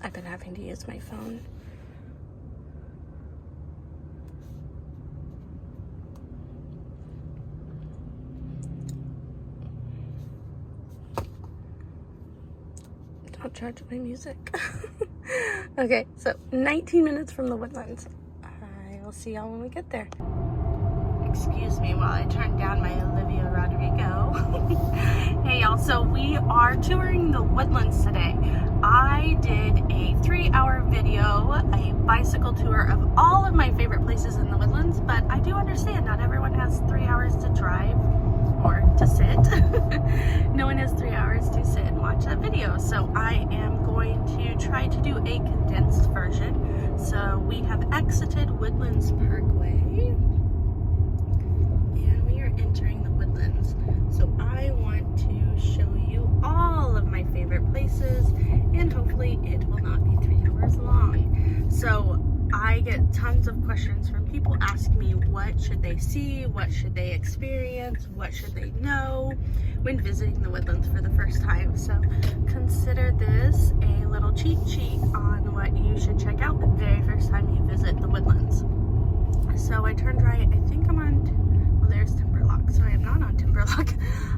I've been having to use my phone. Don't charge my music. Okay, so 19 minutes from the Woodlands. I will see y'all when we get there. Excuse me while I turn down my Olivia Rodrigo. Hey y'all, so we are touring the Woodlands today. I did a 3-hour video, a bicycle tour of all of my favorite places in the Woodlands, but I do understand not everyone has 3 hours to drive or to sit. No one has 3 hours to sit and watch that video, so I am going to try to do a condensed version. So we have exited Woodlands Parkway. Entering the Woodlands. So I want to show you all of my favorite places, and hopefully it will not be 3 hours long. So I get tons of questions from people asking me what should they see, what should they experience, what should they know when visiting the Woodlands for the first time. So consider this a little cheat sheet on what you should check out the very first time you visit the Woodlands. So I turned right. I think I'm on, well, there's Timberlock, so I am not on Timberlock.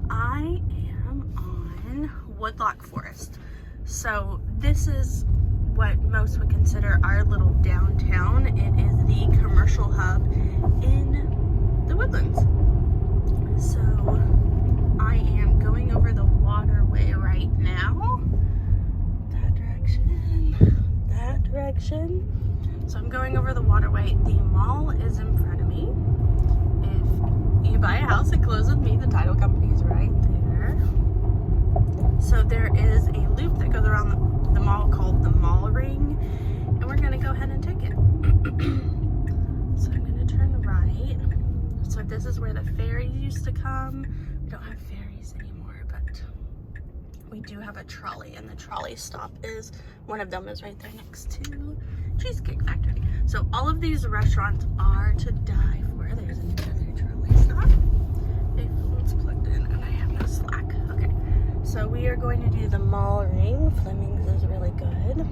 I am on Woodlock Forest. So this is what most would consider our little downtown. It is the commercial hub in the Woodlands. So I am going over the waterway right now. That direction. So I'm going over the waterway. The mall is in front of me. If you buy a house and close with me, the title company is right there. So there is a loop that goes around the mall called the Mall Ring, and we're gonna go ahead and take it. So I'm gonna turn right. So this is where the ferries used to come. We don't have ferries anymore, but we do have a trolley, and the trolley stop is, one of them is right there next to Cheesecake Factory. So all of these restaurants are to die for. There's another trolley stop. My phone's plugged in and I have no slack. Okay, so we are going to do the Mall Ring. Fleming's is really good.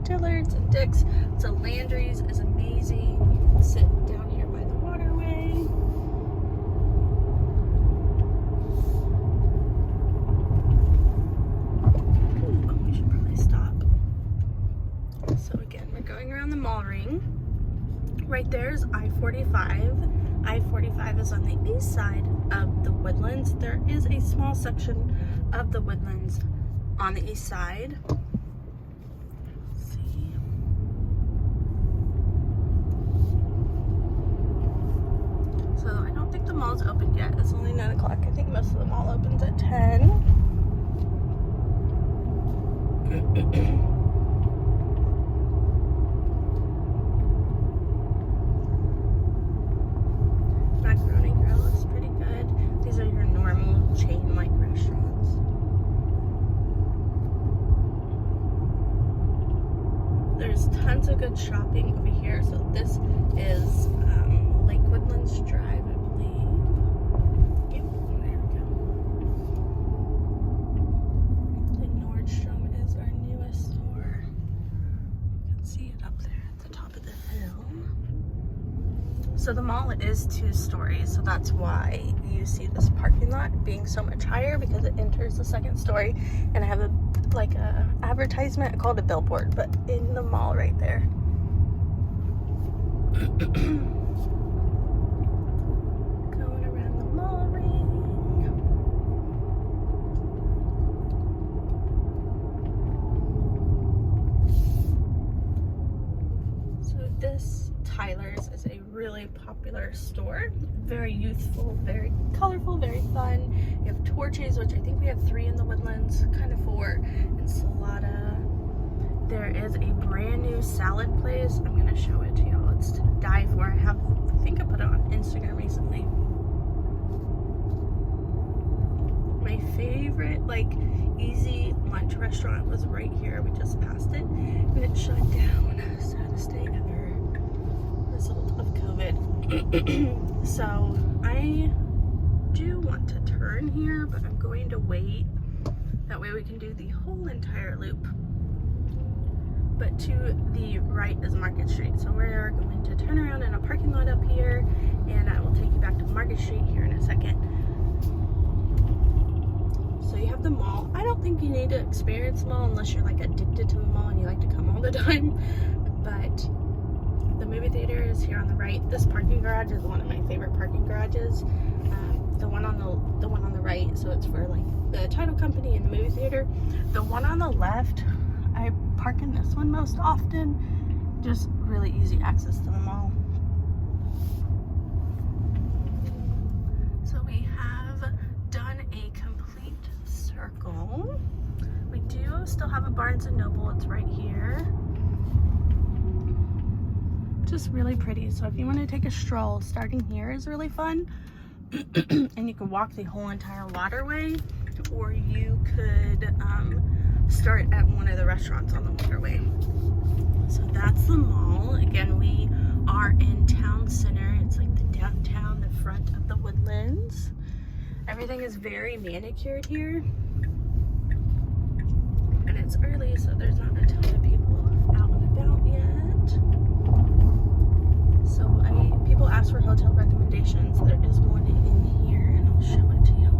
Dillard's and Dick's. So Landry's is amazing. You can sit down here by the waterway. Ooh, we should probably stop. So again, we're going around the Mall Ring. Right there's I-45. I-45 is on the east side of the Woodlands. There is a small section of the Woodlands on the east side. Let's see. So I don't think the mall's opened yet. It's only 9 o'clock. I think most of the mall opens at 10. Macaroni Grill is pretty good. These are your normal chain-like restaurants. There's tons of good shopping over here. So this is Lake Woodlands Drive, I believe. Yep, there we go. The Nordstrom is our newest store. You can see it up there at the top of the hill. So the mall is 2 stories, so that's why you see this parking lot being so much higher, because it enters the 2nd story. And I have a advertisement called a billboard, but in the mall right there. Going around the Mall Ring. So this Tyler's is a really popular store. Very youthful, very colorful, very fun. You have Torchy's, which I think we have 3 in the Woodlands, kind of 4, enchilada. There is a brand new salad place. I'm gonna show it to y'all. It's to die for. I think I put it on Instagram recently. My favorite, easy lunch restaurant was right here. We just passed it, and it shut down. Saddest day ever. Result of COVID. So I do want to turn here, but I'm going to wait. That way we can do the whole entire loop. but to the right is Market Street. So we're going to turn around in a parking lot up here, and I will take you back to Market Street here in a second. So you have the mall. I don't think you need to experience the mall unless you're like addicted to the mall and you like to come all the time. But the movie theater is here on the right. This parking garage is one of my favorite parking garages. The one on the right, so it's for like the title company and the movie theater. The one on the left, I park in this one most often. Just really easy access to the mall. So we have done a complete circle. We do still have a Barnes & Noble. It's right here. Just really pretty. So if you want to take a stroll, starting here is really fun. And you can walk the whole entire waterway, or you could start at one of the restaurants on the waterway. So that's the mall. Again, we are in town center. It's like the downtown, the front of the Woodlands. Everything is very manicured here. And it's early, so there's not a ton of people out and about yet. So people ask for hotel recommendations. There is one in here, and I'll show it to you.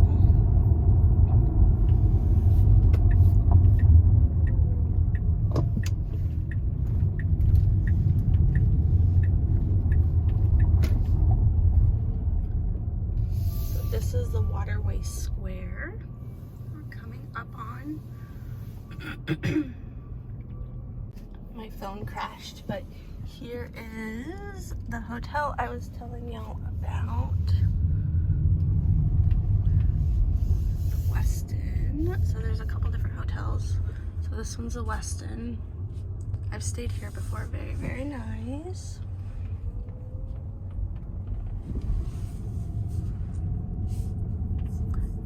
So this is the Waterway Square we're coming up on. My phone crashed, but here is the hotel I was telling y'all about. The Westin. So there's a couple different hotels. So this one's the Westin. I've stayed here before. Very, very nice.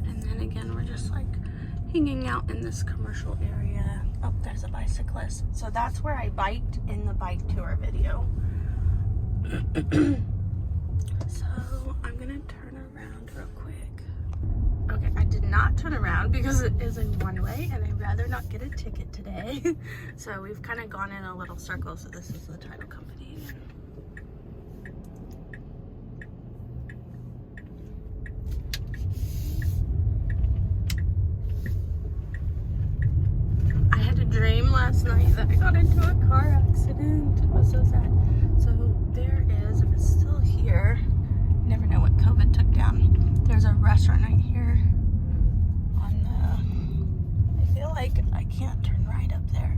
And then again, we're just like hanging out in this commercial area. Oh, there's a bicyclist. So that's where I biked in the bike tour video. So I'm gonna turn around real quick. Okay, I did not turn around because it is a one-way and I'd rather not get a ticket today. So we've kind of gone in a little circle. So this is the title company. Dream last night that I got into a car accident. It was so sad. So there is, if it's still here, you never know what COVID took down. There's a restaurant right here on the, I feel like I can't turn right up there.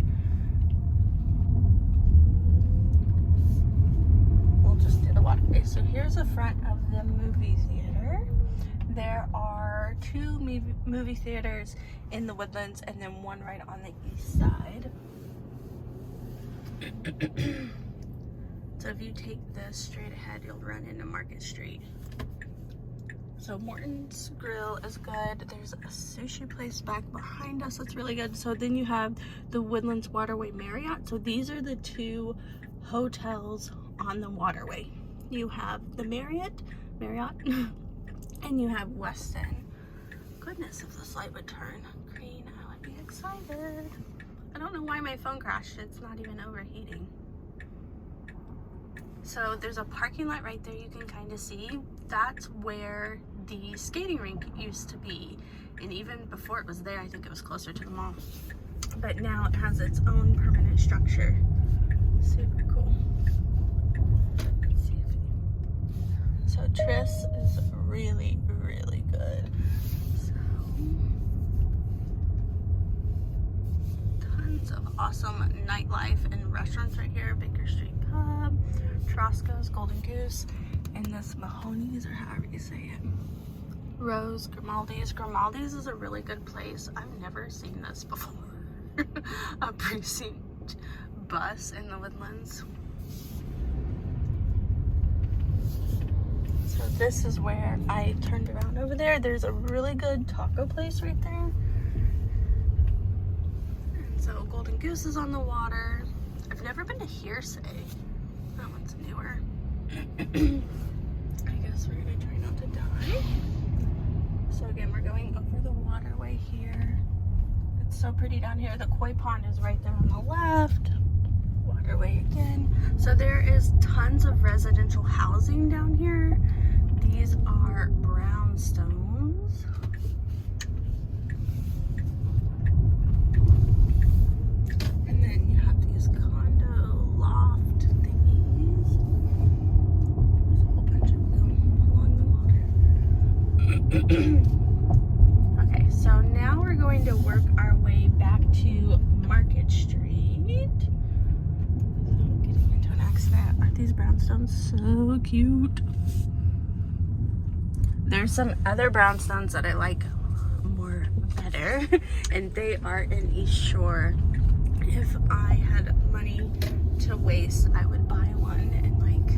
We'll just do the waterway. So here's the front of the movie theater. There are 2 movie theaters in the Woodlands and then one right on the east side. So if you take this straight ahead, you'll run into Market Street. So Morton's Grill is good. There's a sushi place back behind us that's really good. So then you have the Woodlands Waterway Marriott. So these are the 2 hotels on the waterway. You have the Marriott, and you have Westin. Goodness, if this light would turn green, I would be excited. I don't know why my phone crashed. It's not even overheating. So there's a parking lot right there you can kind of see. That's where the skating rink used to be. And even before it was there, I think it was closer to the mall. But now it has its own permanent structure. Super cool. Let's see if so Tris is really, really good. So tons of awesome nightlife and restaurants right here. Baker Street Pub, Trosco's, Golden Goose, and this Mahoney's, or however you say it. Rose, Grimaldi's. Grimaldi's is a really good place. I've never seen this before. A precinct bus in the Woodlands. So this is where I turned around over there. There's a really good taco place right there. And so Golden Goose is on the water. I've never been to Hearsay. That one's newer. I guess we're gonna try not to die. So again, we're going over the waterway here. It's so pretty down here. The koi pond is right there on the left. is tons of residential housing down here. These are brownstones. And then you have these condo loft thingies. There's a whole bunch of them along the water. Okay, so now we're going to work our way back to Market Street. Getting into an accident. Aren't these brownstones so cute? There's some other brownstones that I like more better, and they are in East Shore. If I had money to waste, I would buy one, and like,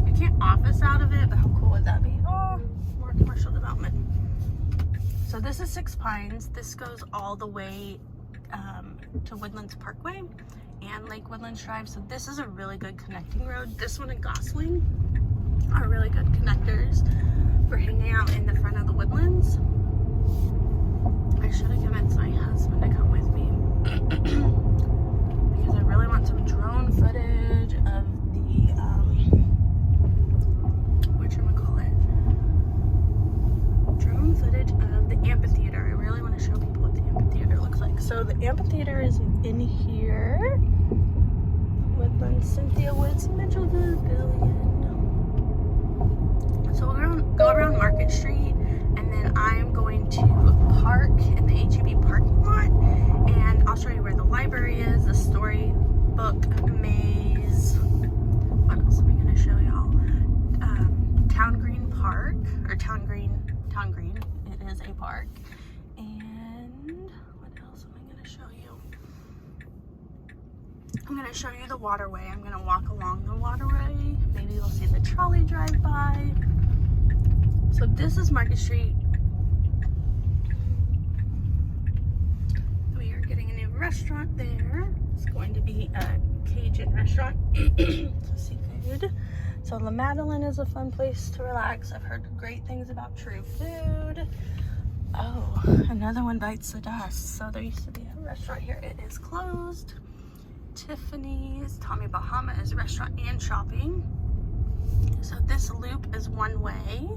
we can't office out of it, but how cool would that be? Oh, more commercial development. So this is Six Pines. This goes all the way to Woodlands Parkway and Lake Woodlands Drive. So this is a really good connecting road. This one and Gosling are really good connectors for hanging out in the front of the Woodlands. I should have convinced my husband to come with me because I really want some drone footage of the drone footage of the amphitheater. I really want to show people what the amphitheater looks like. So the amphitheater is in here. Woodlands, Cynthia Woods, Mitchell Pavilion. So we're going to go around Market Street, and then I'm going to park in the HEB parking lot, and I'll show you where the library is, the storybook maze. What else am I going to show y'all? Town Green Park, or Town Green. It is a park. And what else am I going to show you? I'm going to show you the waterway. I'm going to walk along the waterway. Maybe you'll see the trolley drive by. So this is Market Street. We are getting a new restaurant there. It's going to be a Cajun restaurant. So seafood. So La Madeleine is a fun place to relax. I've heard great things about True Food. Oh, another one bites the dust. So there used to be a restaurant here. It is closed. Tiffany's, Tommy Bahama is restaurant and shopping. So this loop is one way.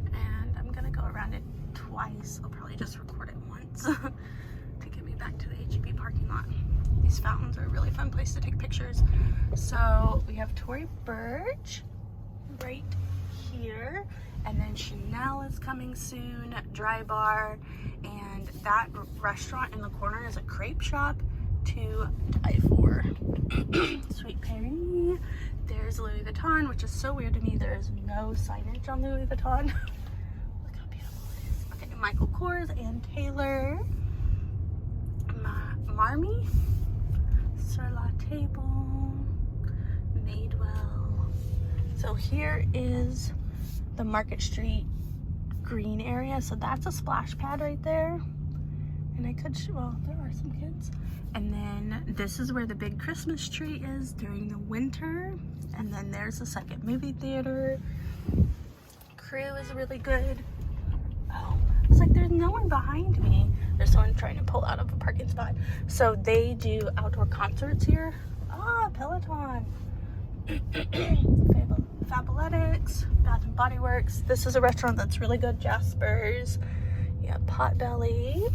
And I'm gonna go around it twice. I'll probably just record it once to get me back to the HEB parking lot. These fountains are a really fun place to take pictures. So we have Tory Burch right here, and then Chanel is coming soon, Dry Bar, and that restaurant in the corner is a crepe shop to die for. Sweet Paris. There's Louis Vuitton, which is so weird to me. There is no signage on Louis Vuitton. Look how beautiful it is. Okay, Michael Kors and Taylor. Marmy. Sur La Table, Madewell. So here is the Market Street green area. So that's a splash pad right there. And I could, well, there are some kids. And then this is where the big Christmas tree is during the winter. And then there's the second movie theater. Crew is really good. Oh, it's like there's no one behind me. There's someone trying to pull out of a parking spot. So they do outdoor concerts here. Ah, Peloton. Fabletics, Bath and Body Works. This is a restaurant that's really good. Jasper's. Yeah, Potbelly.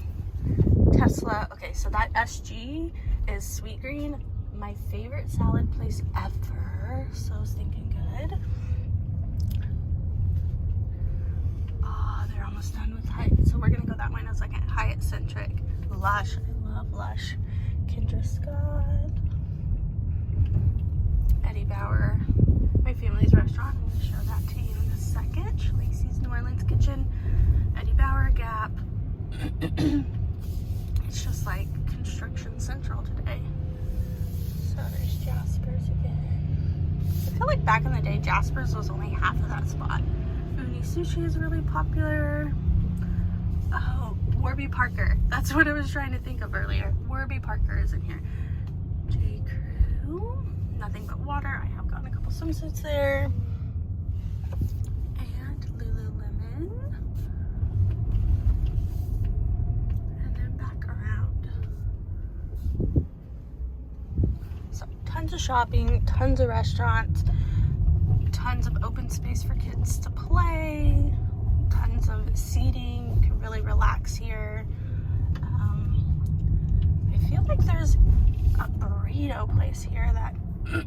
Tesla. Okay, so that SG is Sweet Green. My favorite salad place ever. So stinking good. Almost done with Hyatt, so we're gonna go that way in a second. Hyatt Centric, Lush, I love Lush. Kendra Scott, Eddie Bauer, my family's restaurant. I'm gonna show that to you in a second. Lacey's New Orleans Kitchen, Eddie Bauer, Gap. It's just like construction central today. So there's Jasper's again. I feel like back in the day, Jasper's was only half of that spot. Uni Sushi is really popular. Oh, Warby Parker. That's what I was trying to think of earlier. Warby Parker is in here. J. Crew. Nothing but water. I have gotten a couple swimsuits there. And Lululemon. And then back around. So tons of shopping, tons of restaurants, tons of open space for kids to play, tons of seating. You can really relax here. I feel like there's a burrito place here that I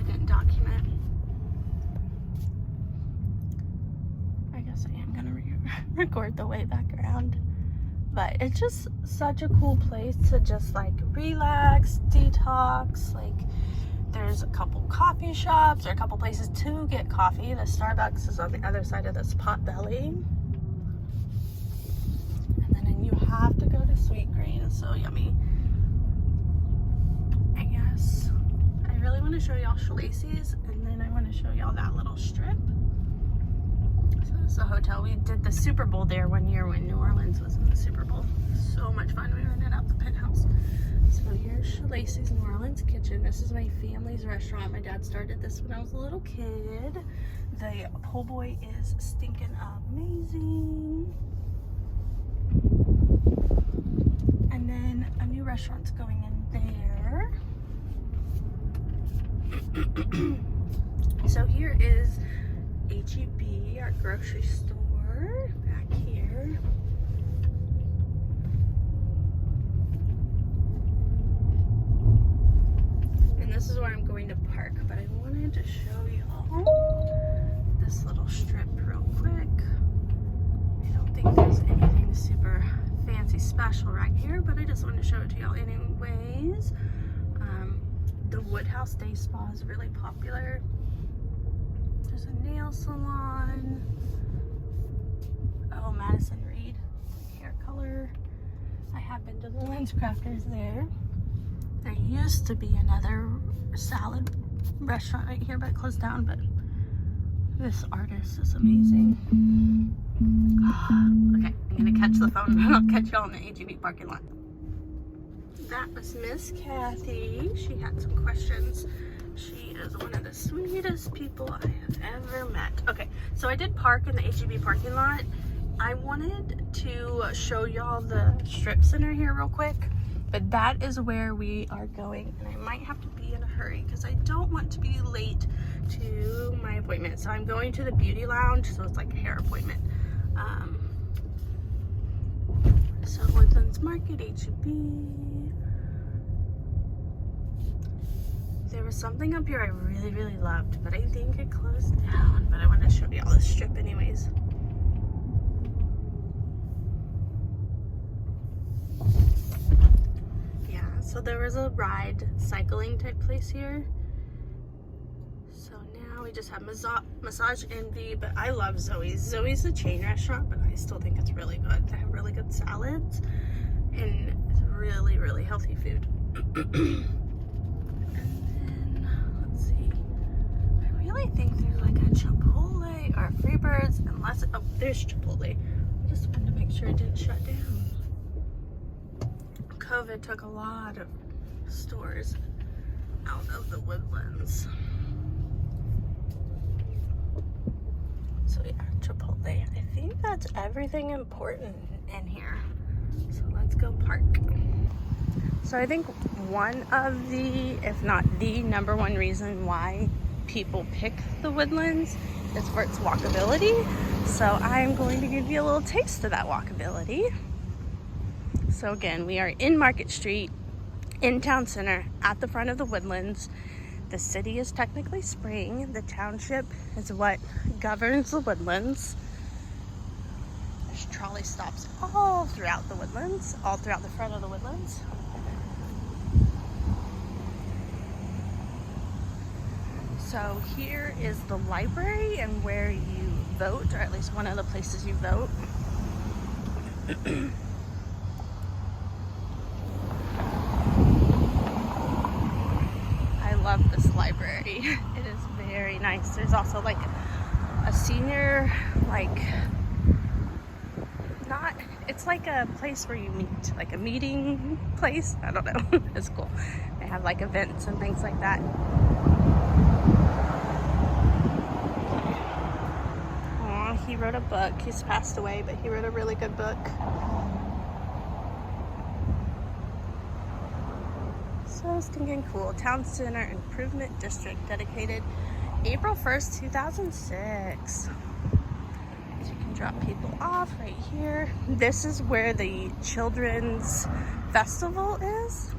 didn't document. I guess I am gonna record the way back around. But it's just such a cool place to just like relax, detox. Like there's a couple coffee shops or a couple places to get coffee. The Starbucks is on the other side of this Potbelly. And then you have to go to Sweet Green. It's so yummy. I guess I really want to show y'all Shalac's, and then I want to show y'all that little strip. So this is a hotel. We did the Super Bowl there one year when New Orleans was in the Super Bowl. So much fun. We rented out the penthouse. So here's Shalac's New Orleans kitchen. This is my family's restaurant. My dad started this when I was a little kid. The po' boy is stinking amazing. And then a new restaurant's going in there. So here is H-E-B, our grocery store, back here. And this is where I'm going to park, but I wanted to show y'all this little strip real quick. I don't think there's anything super fancy special right here, but I just wanted to show it to y'all anyways. The Woodhouse Day Spa is really popular. There's a nail salon. Oh, Madison Reed hair color. I have been to the Lens Crafters there. There used to be another salad restaurant right here, but it closed down. But this artist is amazing. Okay, I'm gonna catch the phone and I'll catch y'all in the H-E-B parking lot. That was Miss Kathy. She had some questions. She is one of the sweetest people I have ever met. Okay, so I did park in the H-E-B parking lot. I wanted to show y'all the strip center here real quick, but that is where we are going, and I might have to be in a hurry because I don't want to be late to my appointment. So I'm going to the beauty lounge, so it's like a hair appointment. So Woodlands Market, H-E-B. There was something up here I really loved, but I think it closed down. But I want to show you all this strip anyways. Yeah, so there was a ride cycling type place here. So now we just have Massage Envy, but I love Zoe's. Zoe's a chain restaurant, but I still think it's really good. They have really good salads and it's really healthy food. I think there's like a Chipotle or a Freebirds, unless oh, there's Chipotle. I just wanted to make sure it didn't shut down. COVID took a lot of stores out of the Woodlands. So yeah, Chipotle. I think that's everything important in here. So let's go park. So I think one of the, if not the number one reason why people pick the Woodlands is for its walkability. So I'm going to give you a little taste of that walkability. So again, we are in Market Street, in Town Center, at the front of the Woodlands. The city is technically Spring. The township is what governs the Woodlands. There's trolley stops all throughout the Woodlands, all throughout the front of the Woodlands. So here is the library and where you vote, or at least one of the places you vote. I love this library. It is very nice. There's also like a senior, it's like a place where you meet, like a meeting place. I don't know. It's cool. They have like events and things like that. He wrote a book. He's passed away, but he wrote a really good book. So So stinking cool. Town Center Improvement District, dedicated April 1st, 2006. So you can drop people off right here. This is where the Children's Festival is.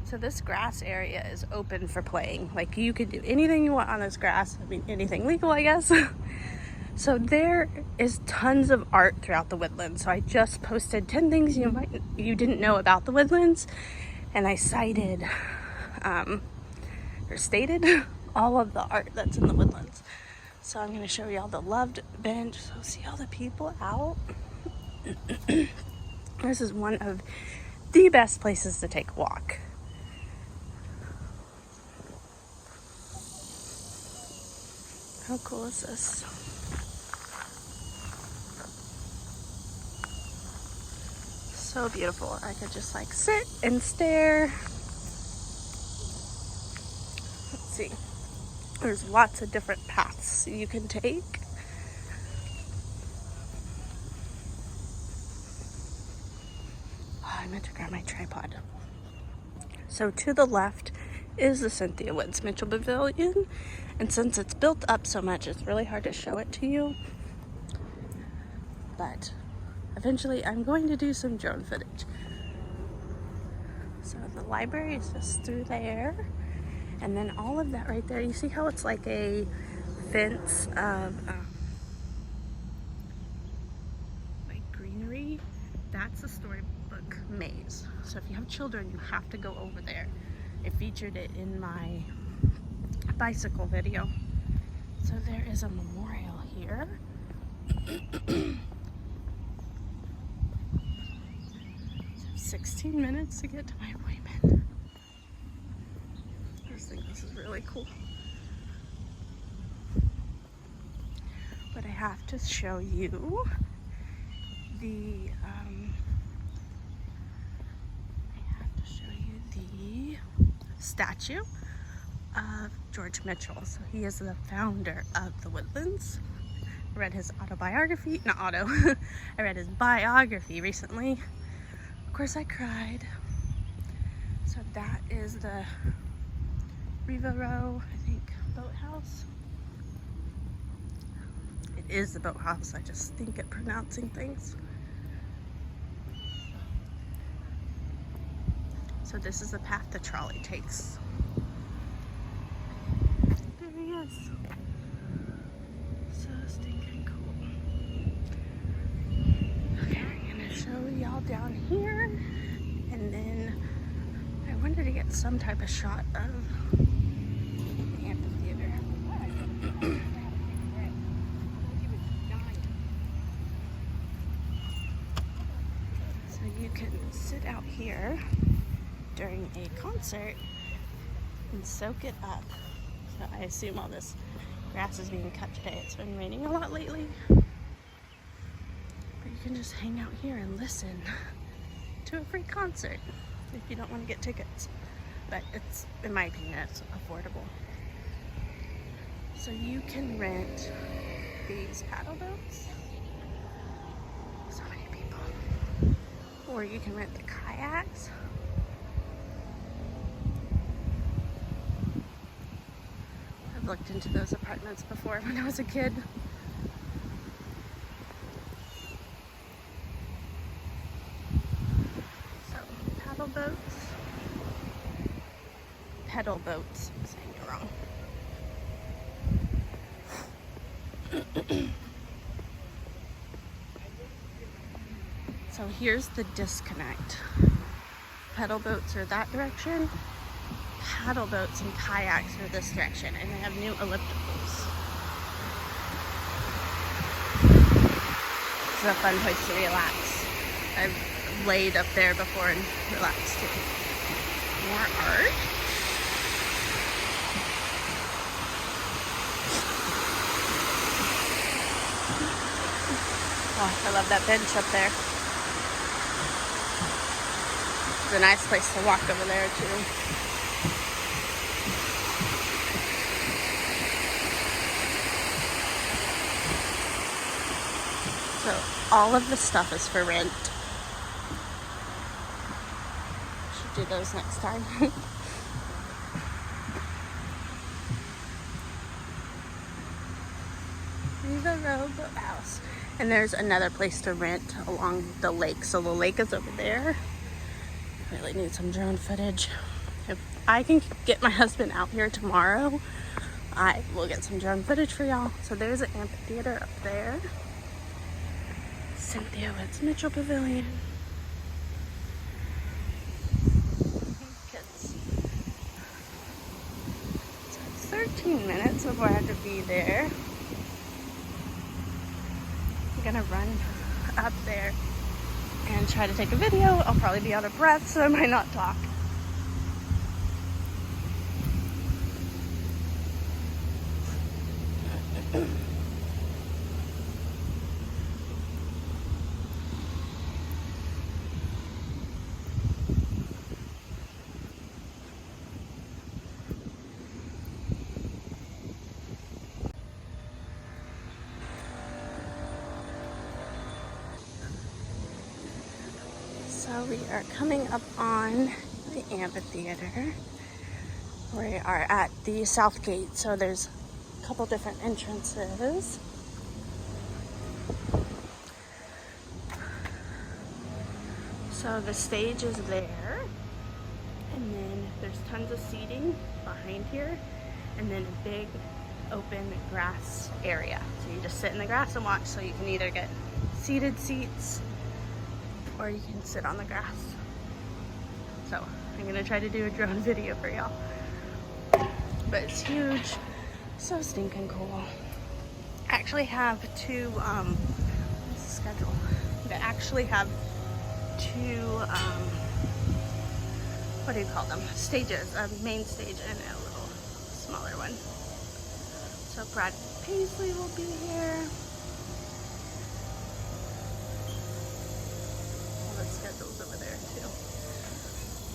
So this grass area is open for playing. Like, you can do anything you want on this grass. I mean, anything legal, I guess. So there is tons of art throughout the Woodlands. So I just posted 10 things you didn't know about the Woodlands, and I cited or stated all of the art that's in the Woodlands. So I'm going to show you all the loved bench. So see all the people out. This is one of the best places to take a walk. How cool is this? So beautiful. I could just like sit and stare. Let's see. There's lots of different paths you can take. Oh, I meant to grab my tripod. So to the left is the Cynthia Woods Mitchell Pavilion. And since it's built up so much, it's really hard to show it to you. But eventually I'm going to do some drone footage. So the library is just through there. And then all of that right there, you see how it's like a fence of like greenery? That's a storybook maze. So if you have children, you have to go over there. I featured it in my bicycle video. So there is a memorial here. 16 minutes to get to my appointment. I just think this is really cool. But I have to show you the statue of George Mitchell. So he is the founder of the Woodlands. I read his autobiography, not auto, I read his biography recently. Of course I cried. So that is the Riva, I think, boathouse. It is the boathouse, I just stink at pronouncing things. So this is the path the trolley takes. There he is. So stinking cool. Okay, I'm gonna show y'all down here, and then I wanted to get some type of shot of the amphitheater. So you can sit out here during a concert and soak it up. So I assume all this grass is being cut today. It's been raining a lot lately. But you can just hang out here and listen to a free concert if you don't want to get tickets. But it's, in my opinion, it's affordable. So you can rent these paddle boats. So many people. Or you can rent the kayaks. I've looked into those apartments before when I was a kid. So, paddle boats. Pedal boats. I'm saying it wrong. So here's the disconnect. Pedal boats are that direction. Paddle boats and kayaks are this direction, and they have new ellipticals. This is a fun place to relax. I've laid up there before and relaxed too. More art. Oh, I love that bench up there. It's a nice place to walk over there too. So all of the stuff is for rent. do those next time. Riva Row Boathouse. And there's another place to rent along the lake. So the lake is over there. Really need some drone footage. If I can get my husband out here tomorrow, I will get some drone footage for y'all. So there's an amphitheater up there. Cynthia with Mitchell Pavilion. Kids. So it's 13 minutes before I have to be there. I'm gonna run up there and try to take a video. I'll probably be out of breath, so I might not talk. So we are coming up on the amphitheater. We are at the south gate, so there's a couple different entrances. So the stage is there, and then there's tons of seating behind here, and then a big open grass area. So you just sit in the grass and watch. So you can either get seated seats or you can sit on the grass. So I'm gonna try to do a drone video for y'all. But it's huge, so stinking cool. I actually have two, what's the schedule? They actually have two, what do you call them? Stages, a main stage and a little smaller one. So Brad Paisley will be here. Schedules over there too.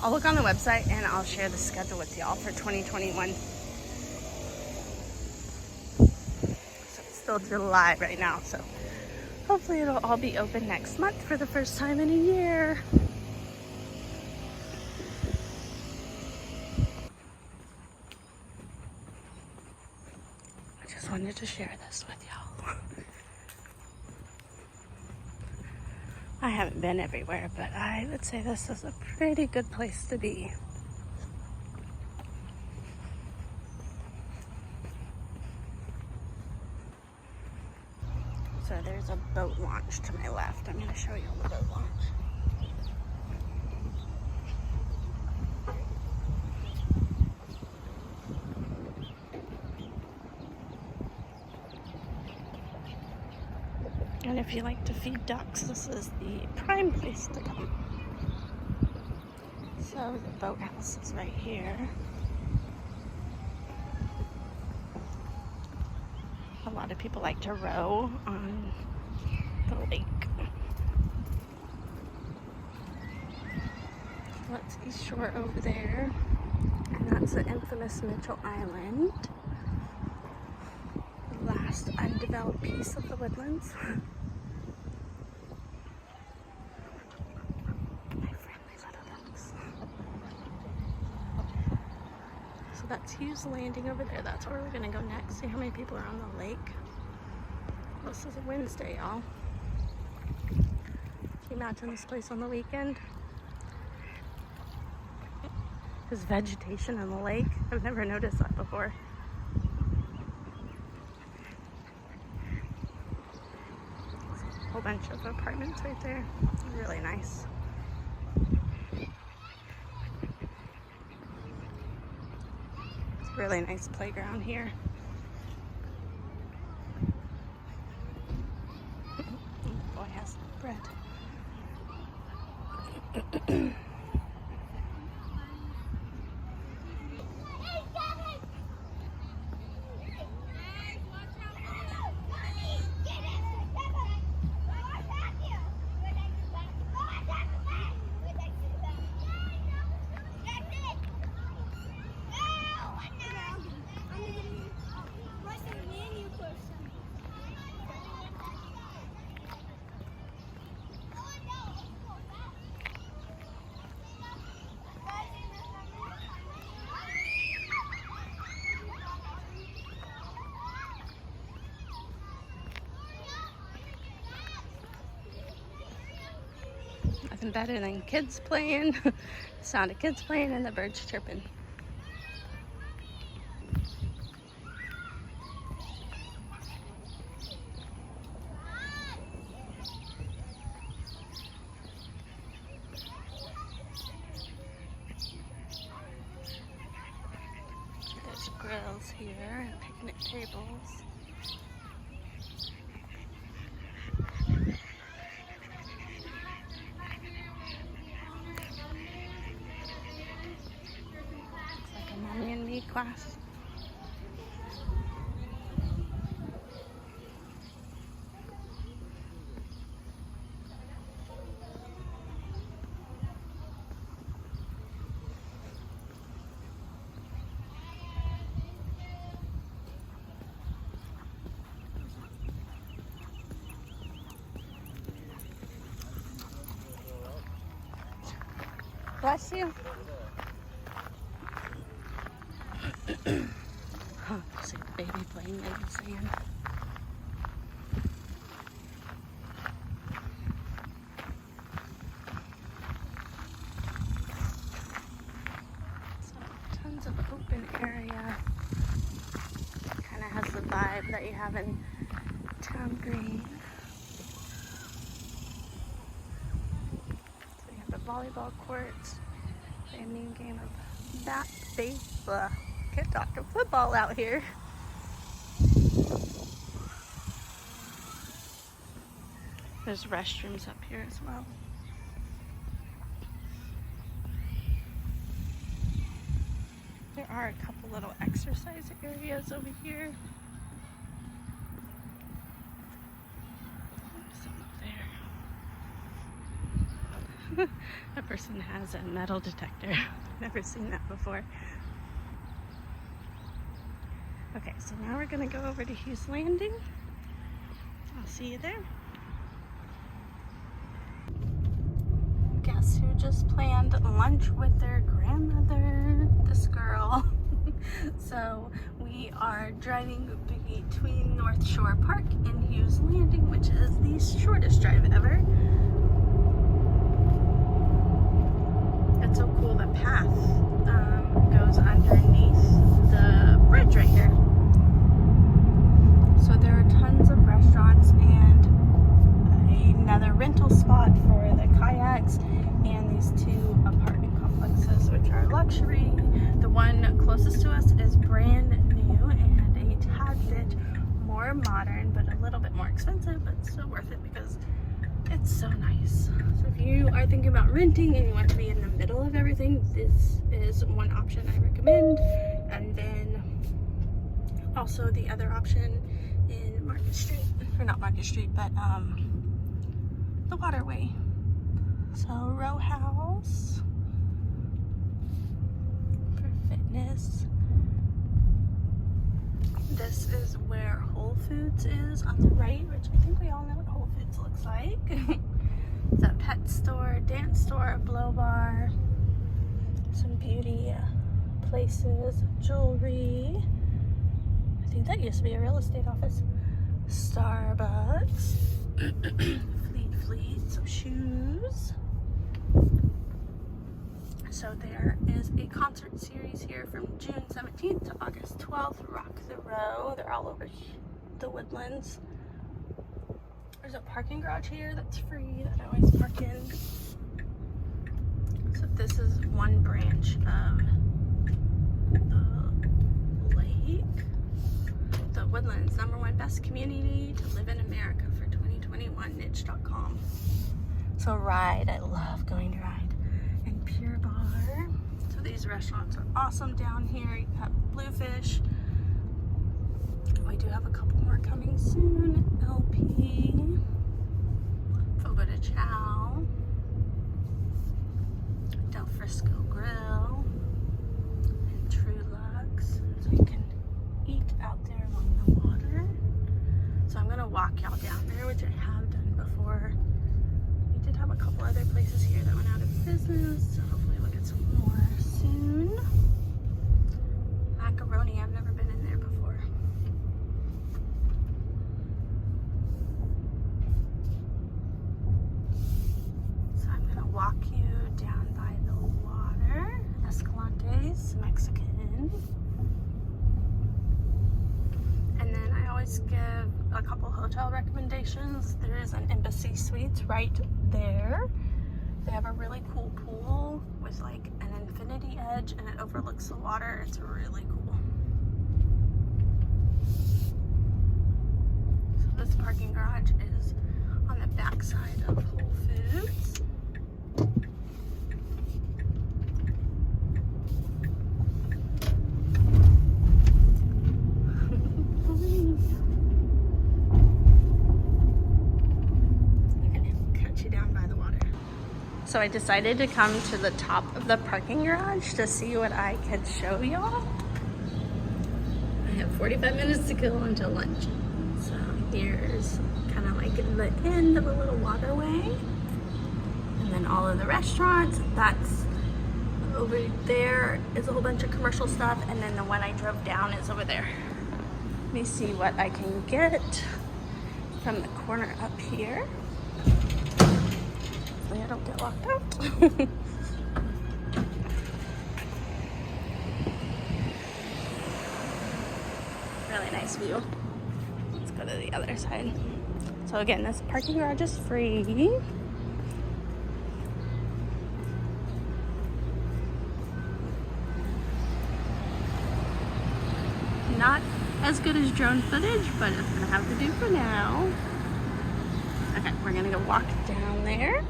I'll look on the website and I'll share the schedule with y'all for 2021. So it's still July right now, so hopefully it'll all be open next month for the first time in a year. I just wanted to share this with y'all. I haven't been everywhere, but I would say this is a pretty good place to be. So there's a boat launch to my left. I'm going to show you the boat launch. And if you like to feed ducks, this is the prime place to come. So the boathouse is right here. A lot of people like to row on the lake. So that's East Shore over there. And that's the infamous Mitchell Island. The last undeveloped piece of the Woodlands. That's Hughes Landing over there. That's where we're gonna go next. See how many people are on the lake. This is a Wednesday, y'all. Can you imagine this place on the weekend? There's vegetation in the lake. I've never noticed that before. A whole bunch of apartments right there. Really nice. Really nice playground here. Boy has bread. Nothing better than kids playing, sound of kids playing and the birds chirping. There's grills here and picnic tables. Class. Bless you. See the baby playing in the sand. So tons of open area. Kind of has the vibe that you have in Town Green. So you have the volleyball courts, a new game of baseball. Can't talk to football out here. There's restrooms up here as well. There are a couple little exercise areas over here. Some up there. A person has a metal detector. Never seen that before. Okay, so now we're gonna go over to Hughes Landing. I'll see you there. Guess who just planned lunch with their grandmother? This girl. So we are driving between North Shore Park and Hughes Landing, which is the shortest drive ever. It's so cool, the path goes underneath the bridge right here. So there are tons of restaurants and another rental spot for the kayaks and these two apartment complexes, which are luxury. The one closest to us is brand new and a tad bit more modern, but a little bit more expensive, but still worth it because it's so nice. So if you are thinking about renting and you want to be in the middle of everything, this is one option I recommend. And then also the other option in Market Street, or not Market Street, but the Waterway. So row house for fitness. This is where Whole Foods is on the right, which I think we all know what Whole Foods looks like. It's a pet store, dance store, a blow bar, some beauty places, jewelry. I think that used to be a real estate office. Starbucks. Fleet, so shoes. So there is a concert series here from June 17th to August 12th. Rock the Row. They're all over the Woodlands. There's a parking garage here that's free that I always park in. So this is one branch of the lake. The Woodlands #1 best community to live in America for 2021, niche.com. So Ride, I love going to Ride. And Pure Bar. So these restaurants are awesome down here. You have Bluefish. We do have a couple more coming soon. LP. Fogo de Chao. Del Frisco Grill. And True Lux. So you can eat out there along the water. So I'm going to walk y'all down there, which I have done before. We did have a couple other places here that went out of business, so hopefully we'll get some more soon. Macaroni, I've never been in there before. So I'm going to walk you down by the water. Escalante's Mexican. And then I always give a couple hotel recommendations. There is an Embassy Suites right there. They have a really cool pool with like an infinity edge and it overlooks the water. It's really cool. So this parking garage is on the back side of Whole Foods. So I decided to come to the top of the parking garage to see what I could show y'all. I have 45 minutes to kill until lunch. So here's kind of like the end of a little waterway. And then all of the restaurants. That's over there is a whole bunch of commercial stuff. And then the one I drove down is over there. Let me see what I can get from the corner up here. I don't get locked out. Really nice view. Let's go to the other side. So again, this parking garage is free. Not as good as drone footage, but it's gonna have to do for now. Okay, we're gonna go walk down there.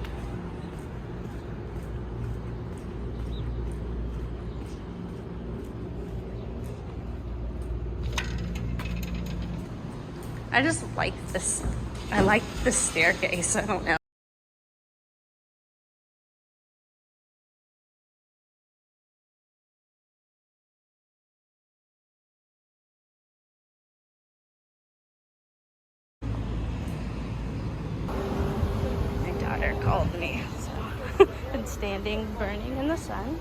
I just like this. I like the staircase. I don't know. My daughter called me. So been standing, burning in the sun.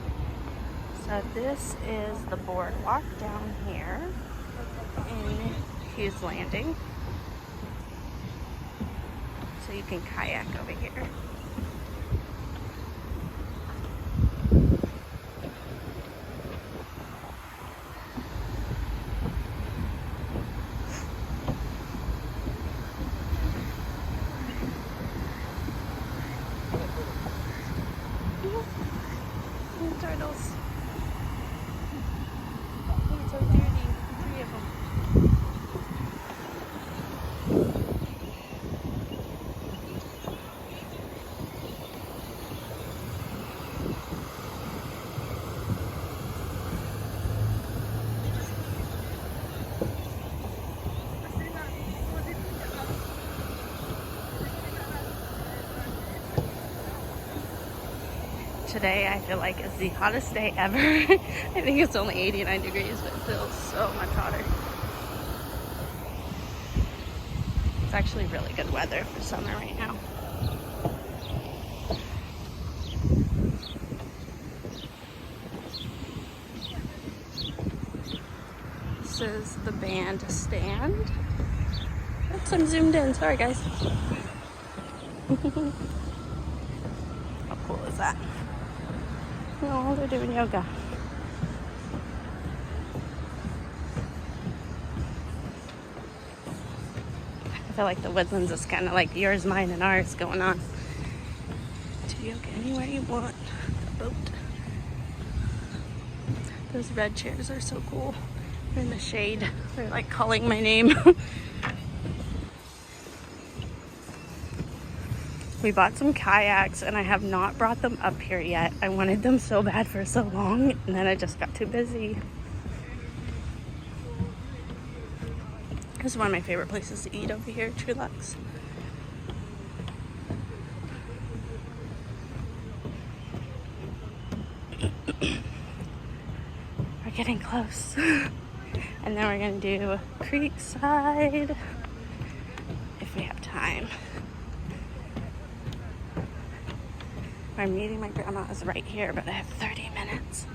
So this is the boardwalk down here in Hughes Landing. So you can kayak over here. Turtles. They're so dirty. 3 of them. Today I feel like it's the hottest day ever. I think it's only 89 degrees, but it feels so much hotter. It's actually really good weather for summer right now. This is the bandstand. Oops, I'm zoomed in. Sorry, guys. How cool is that? Oh, they're doing yoga. I feel like the Woodlands is kind of like yours, mine, and ours going on. Do yoga anywhere you want. The boat. Those red chairs are so cool. They're in the shade. They're like calling my name. We bought some kayaks and I have not brought them up here yet. I wanted them so bad for so long and then I just got too busy. This is one of my favorite places to eat over here, Shalac. We're getting close. And then we're gonna do Creekside if we have time. Our meeting my grandma is right here, but I have 30 minutes.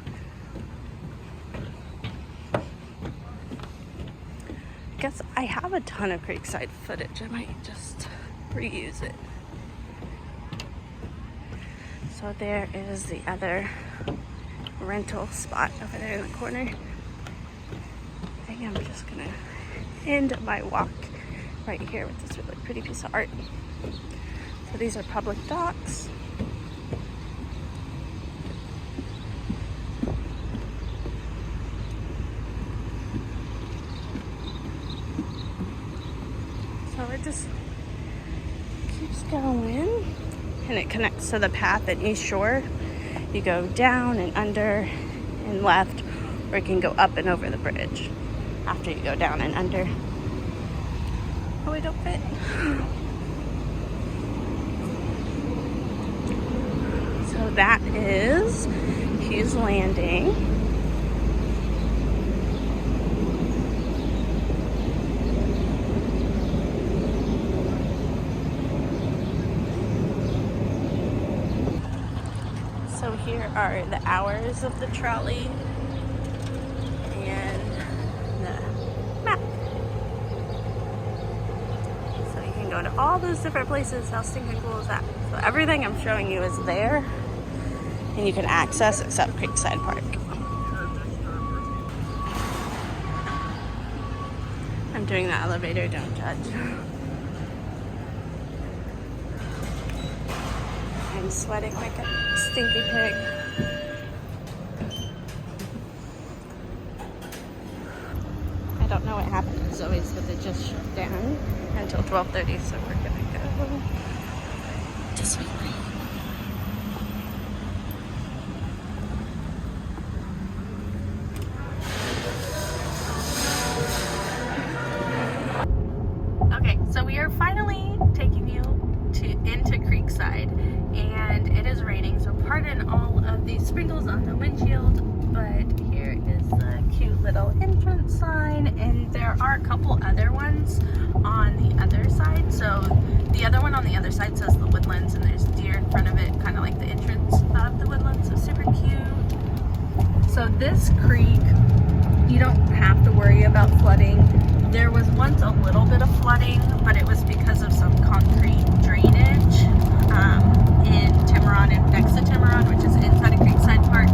I guess I have a ton of Creekside footage. I might just reuse it. So there is the other rental spot over there in the corner. I think I'm just gonna end my walk right here with this really pretty piece of art. So these are public docks. So it just keeps going, and it connects to the path at East Shore. You go down and under and left, or you can go up and over the bridge after you go down and under. Oh, we don't fit. So that is Hughes Landing. So here are the hours of the trolley and the map. So you can go to all those different places. How stinking cool is that? So everything I'm showing you is there, and you can access except Creekside Park. I'm doing the elevator, don't judge. I'm sweating like a stinky pig. I don't know what happened. Zoe said they just shut down until 12:30, so we're gonna go to Sweet Lane. Okay, so we are finally taking you into Creekside, and it is raining, so pardon all of the sprinkles on the windshield, but here is the cute little entrance sign, and there are a couple other ones on the other side. So the other one on the other side says the Woodlands, and there's deer in front of it, kind of like the entrance of the Woodlands, so super cute. So this creek, you don't have to worry about flooding. There was once a little bit of flooding, but it was because of some concrete drainage in Tiburon and next to Tiburon, which is inside of Creekside Park.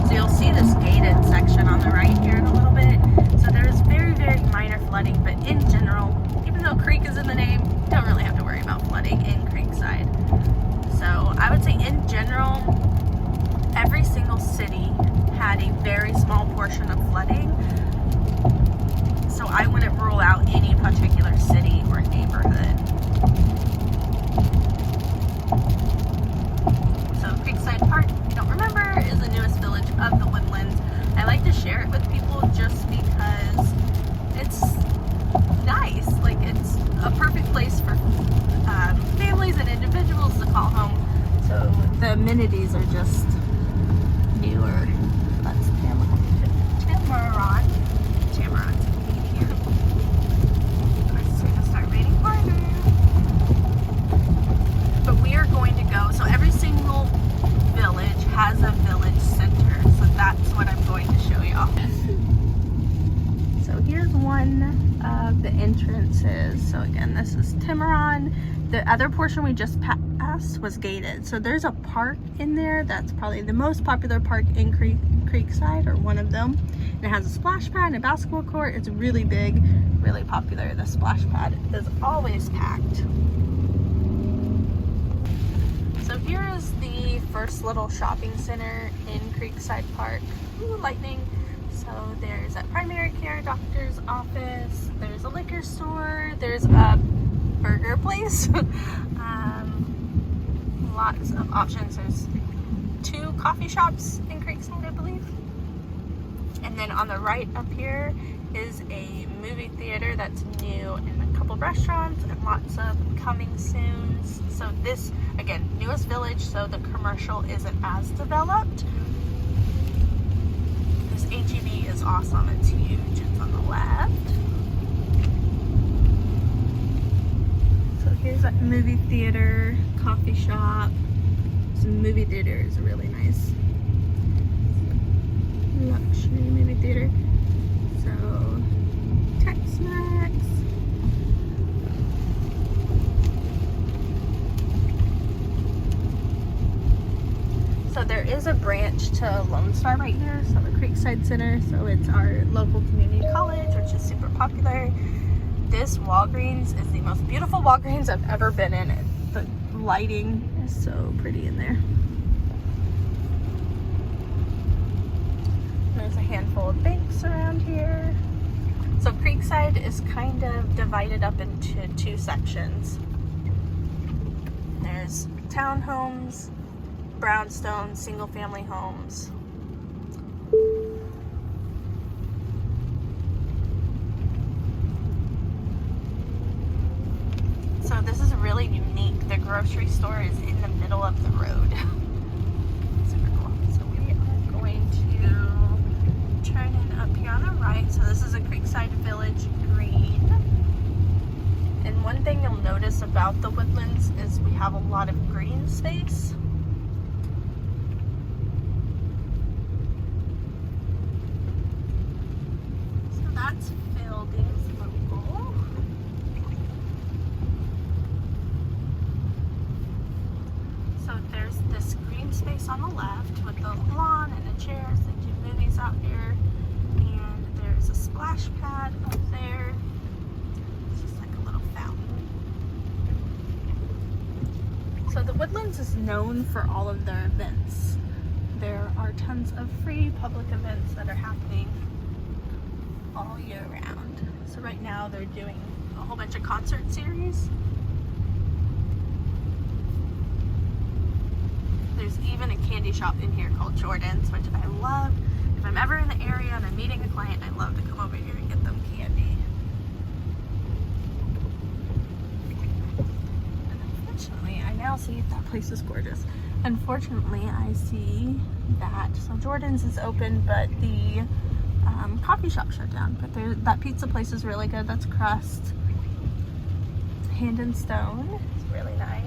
So you'll see this gated section on the right here in a little bit. So there's very, very minor flooding, but in general, even though creek is in the name, you don't really have to worry about flooding in Creekside. So I would say in general, every single city had a very small portion of flooding. So I wouldn't rule out any particular city or neighborhood. So Creekside Park, if you don't remember, is the newest village of the Woodlands. I like to share it with people just because it's nice. Like, it's a perfect place for families and individuals to call home. So the amenities are just newer. That's Tiburon. But we are going to go, so every single village has a village center, so that's what I'm going to show y'all. So here's one of the entrances. So again, this is Tiburon. The other portion we just passed was gated. So there's a park in there that's probably the most popular park in Creekside, or one of them. And it has a splash pad and a basketball court. It's really big, really popular. The splash pad is always packed. So here is the first little shopping center in Creekside Park. Ooh, lightning. So there's a primary care doctor's office. There's a liquor store. There's a burger place. Lots of options. There's 2 coffee shops in Creekside, I believe. And then on the right up here is a movie theater that's new, and a couple restaurants, and lots of coming soon. So this, again, newest village, so the commercial isn't as developed. This HEB is awesome. It's huge. It's on the left. So here's that movie theater, coffee shop. Some movie theater is really nice. Luxury movie theater. So Tex-Mex. So there is a branch to Lone Star right here, so the Creekside Center. So it's our local community college, which is super popular. This Walgreens is the most beautiful Walgreens I've ever been in. The lighting is so pretty in there. There's a handful of banks around here. So Creekside is kind of divided up into two sections. There's townhomes, brownstone, single-family homes. So this is really unique. The grocery store is in the middle of the road. Super cool. So we are going to turn in up here on the right. So this is a Creekside Village green. And one thing you'll notice about the Woodlands is we have a lot of green space. So that's Fielding's local. So there's this green space on the left with the lawn and the chairs. They do movies out here. And there's a splash pad up there. It's just like a little fountain. So the Woodlands is known for all of their events. There are tons of free public events that are happening all year round. So right now they're doing a whole bunch of concert series. There's even a candy shop in here called Jordan's, which I love. If I'm ever in the area and I'm meeting a client, I love to come over here and get them candy. And unfortunately, I now see that place is gorgeous. Unfortunately, I see that, so Jordan's is open, but the coffee shop shut down. But that pizza place is really good. That's Crust. Hand and Stone. It's really nice.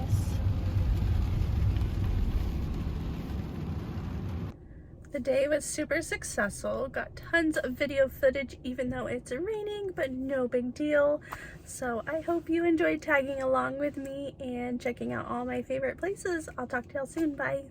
The day was super successful. Got tons of video footage even though it's raining, but no big deal. So I hope you enjoyed tagging along with me and checking out all my favorite places. I'll talk to y'all soon. Bye.